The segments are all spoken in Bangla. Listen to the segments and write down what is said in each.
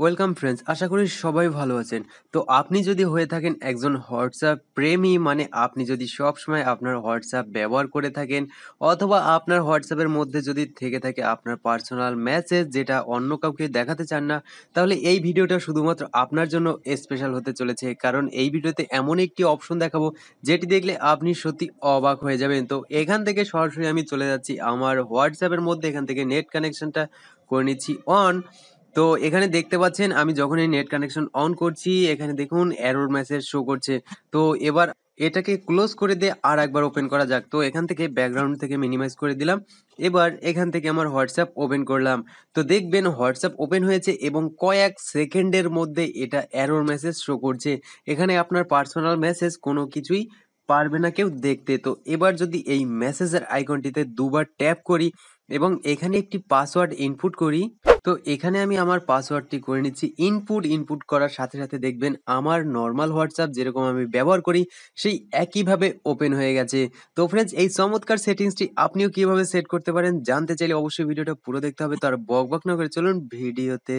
ওয়েলকাম ফ্রেন্ডস, আশা করি সবাই ভালো আছেন। তো আপনি যদি হয়ে থাকেন একজন হোয়াটসঅ্যাপ প্রেমী, মানে আপনি যদি সবসময় আপনার হোয়াটসঅ্যাপ ব্যবহার করে থাকেন, অথবা আপনার হোয়াটসঅ্যাপের মধ্যে যদি থেকে থাকে আপনার পার্সোনাল মেসেজ যেটা অন্য কাউকে দেখাতে চান না, তাহলে এই ভিডিওটা শুধুমাত্র আপনার জন্য স্পেশাল হতে চলেছে। কারণ এই ভিডিওতে এমন একটি অপশন দেখাবো যেটি দেখলে আপনি সত্যি অবাক হয়ে যাবেন। তো এখান থেকে সরাসরি আমি চলে যাচ্ছি আমার হোয়াটসঅ্যাপের মধ্যে, এখান থেকে নেট কানেকশনটা করে নিচ্ছি অন। তো এখানে দেখতে পাচ্ছেন আমি যখন এই নেট কানেকশন অন করছি, এখানে দেখুন এরর মেসেজ শো করছে। তো এবার এটাকে ক্লোজ করে দিয়ে আর একবার ওপেন করা যাক। তো এখান থেকে ব্যাকগ্রাউন্ড থেকে মিনিমাইজ করে দিলাম। এবার এখান থেকে আমার হোয়াটসঅ্যাপ ওপেন করলাম। তো দেখবেন হোয়াটসঅ্যাপ ওপেন হয়েছে এবং কয়েক সেকেন্ডের মধ্যে এটা এরর মেসেজ শো করছে। এখানে আপনার পার্সোনাল মেসেজ কোনো কিছুই পারবে না কেউ দেখতে। তো এবার যদি এই মেসেজের আইকনটিতে দুবার ট্যাপ করি এবং এখানে একটি পাসওয়ার্ড ইনপুট করি, তো এখানে আমি আমার পাসওয়ার্ডটি করে নিচ্ছি ইনপুট করার সাথে সাথে দেখবেন আমার নর্মাল হোয়াটসঅ্যাপ যেরকম আমি ব্যবহার করি সেই একইভাবে ওপেন হয়ে গেছে। তো ফ্রেন্ডস, এই চমৎকার সেটিংসটি আপনিও কিভাবে সেট করতে পারেন জানতে চাইলে অবশ্যই ভিডিওটা পুরো দেখতে হবে। তো আর বক না করে চলুন ভিডিওতে।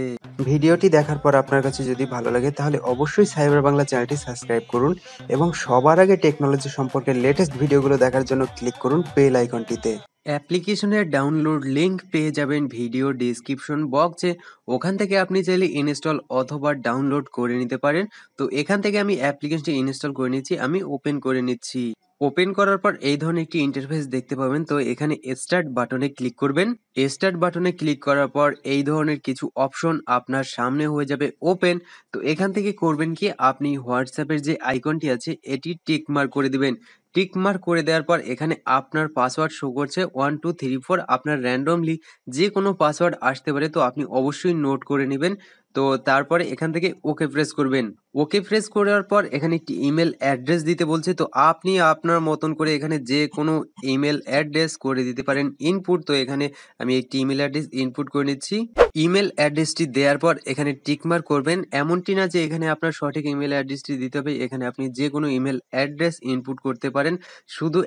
ভিডিওটি দেখার পর আপনার কাছে যদি ভালো লাগে তাহলে অবশ্যই সাইবার বাংলা চ্যানেলটি সাবস্ক্রাইব করুন এবং সবার আগে টেকনোলজি সম্পর্কে লেটেস্ট ভিডিওগুলো দেখার জন্য ক্লিক করুন বেল আইকনটিতে। অ্যাপ্লিকেশনের ডাউনলোড লিংক পেয়ে যাবেন ভিডিও ডিসক্রিপশন বক্সে। ওখান থেকে আপনি চাইলে ইনস্টল অথবা ডাউনলোড করে নিতে পারেন। তো এখান থেকে আমি অ্যাপ্লিকেশনটি ইনস্টল করে নিচ্ছি, আমি ওপেন করে নিচ্ছি। ওপেন করার পর এই ধরনের একটি ইন্টারফেস দেখতে পাবেন। তো এখানে স্টার্ট বাটনে ক্লিক করবেন। স্টার্ট বাটনে ক্লিক করার পর এই ধরনের কিছু অপশন আপনার সামনে হয়ে যাবে ওপেন। তো এখান থেকে করবেন কি, আপনি হোয়াটসঅ্যাপের যে আইকনটি আছে এটি টিক মার্ক করে দিবেন। টিক মার্ক করে দেওয়ার পর এখানে আপনার পাসওয়ার্ড শো করছে 1234। আপনার র্যান্ডমলি যে কোনো পাসওয়ার্ড আসতে পারে, তো আপনি অবশ্যই নোট করে নেবেন। তো তারপরে এখান থেকে ওকে প্রেস করবেন। ওকে প্রেস করার পর এখানে একটি ইমেল অ্যাড্রেস দিতে বলছে। তো আপনি আপনার মতন করে এখানে যে কোনো ইমেল অ্যাড্রেস করে দিতে পারেন ইনপুট। তো এখানে আমি একটি ইমেল অ্যাড্রেস ইনপুট করে নিচ্ছি। ইমেল অ্যাড্রেসটি দেওয়ার পর এখানে টিক মার্ক করবেন। এমনটি না যে এখানে আপনার সঠিক ইমেল অ্যাড্রেসটি দিতে হবে, এখানে আপনি যে কোনো ইমেল অ্যাড্রেস ইনপুট করতে পারেন, শুধু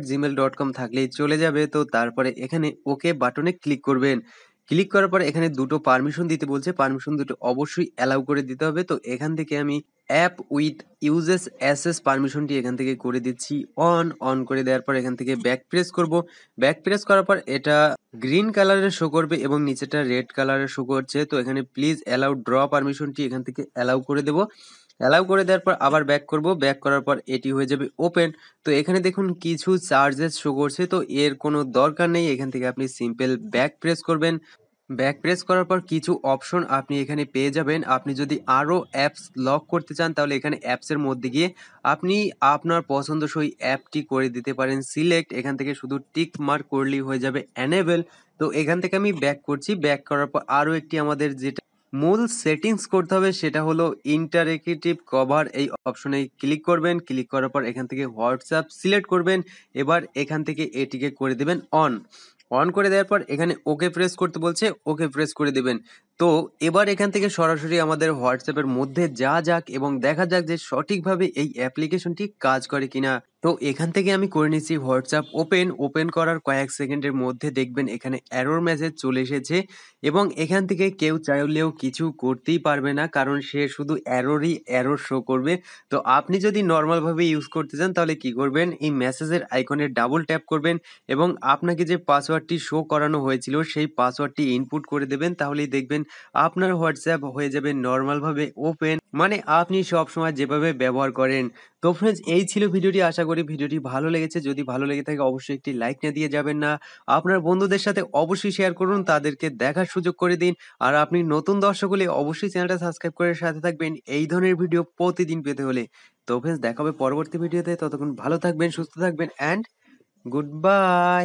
@gmail.com থাকলেই চলে যাবে। তো তারপরে এখানে ওকে বাটনে ক্লিক করবেন। ক্লিক করার পরে এখানে দুটো পারমিশন দিতে বলছে, পারমিশন দুটো অবশ্যই অ্যালাউ করে দিতে হবে। তো এখান থেকে আমি অ্যাপ উইথ ইউজেস অ্যাসেস পারমিশনটি এখান থেকে করে দিচ্ছি অন করে দেওয়ার পর এখান থেকে ব্যাক প্রেস করব। ব্যাক প্রেস করার পর এটা গ্রিন কালারের শো করবে এবং নিচেটা রেড কালারের শো করছে। তো এখানে প্লিজ অ্যালাউ ড্র পারমিশনটি এখান থেকে অ্যালাউ করে দেব। অ্যালাউ করে দেওয়ার পর আবার ব্যাক করব। ব্যাক করার পর এটি হয়ে যাবে ওপেন। তো এখানে দেখুন কিছু চার্জেস শো করছে, তো এর কোনো দরকার নেই। এখান থেকে আপনি সিম্পল ব্যাক প্রেস করবেন। ব্যাক প্রেস করার পর কিছু অপশন আপনি এখানে পেয়ে যাবেন। আপনি যদি আরো অ্যাপস লক করতে চান তাহলে এখানে অ্যাপসের মধ্যে গিয়ে আপনি আপনার পছন্দসই অ্যাপটি করে দিতে পারেন সিলেক্ট। এখান থেকে শুধু টিক মার্ক করলেই হয়ে যাবে এনেবল। তো এখান থেকে আমি ব্যাক করছি। ব্যাক করার পর আরো একটি আমাদের যেটা মূল সেটিংস করতে হবে সেটা হলো ইন্টারেক্টিভ কভার। এই অপশনে ক্লিক করবেন। ক্লিক করার পর এখান থেকে হোয়াটসঅ্যাপ সিলেক্ট করবেন। এবার এখান থেকে এটিকে করে দেবেন অন করে দেওয়ার পর এখানে ওকে প্রেস করতে বলছে, ওকে প্রেস করে দেবেন। তো এবার এখান থেকে সরাসরি আমাদের হোয়াটসঅ্যাপের মধ্যে যাক এবং দেখা যাক যে সঠিকভাবে এই অ্যাপ্লিকেশনটি কাজ করে কিনা। তো এখান থেকে আমি করে নিচ্ছি হোয়াটসঅ্যাপ ওপেন করার কয়েক সেকেন্ডের মধ্যে দেখবেন এখানে এরর মেসেজ চলে এসেছে এবং এখান থেকে কেউ চাইলেও কিছু করতেই পারবে না, কারণ সে শুধু এরর শো করবে। তো আপনি যদি নর্মালভাবে ইউজ করতে চান তাহলে কি করবেন, এই মেসেজের আইকনে ডাবল ট্যাপ করবেন এবং আপনাকে যে পাসওয়ার্ডটি শো করানো হয়েছিল সেই পাসওয়ার্ডটি ইনপুট করে দেবেন। তাহলেই দেখবেন আপনার হোয়াটসঅ্যাপ হয়ে যাবে নর্মালভাবে ওপেন, মানে আপনি সবসময় যেভাবে ব্যবহার করেন। তো ফ্রেন্ডস, এই ছিল ভিডিওটি। আশা করি ভিডিওটি ভালো লেগেছে। যদি ভালো লেগে থাকে অবশ্যই একটি লাইক না দিয়ে যাবেন না। আপনার বন্ধুদের সাথে অবশ্যই শেয়ার করুন, তাদেরকে দেখার সুযোগ করে দিন। আর আপনি নতুন দর্শক হলে অবশ্যই চ্যানেলটা সাবস্ক্রাইব করে সাথে থাকবেন এই ধরনের ভিডিও প্রতিদিন পেতে হলে। তো ফ্রেন্ডস, দেখা হবে পরবর্তী ভিডিওতে। ততক্ষণ ভালো থাকবেন, সুস্থ থাকবেন অ্যান্ড গুড বাই।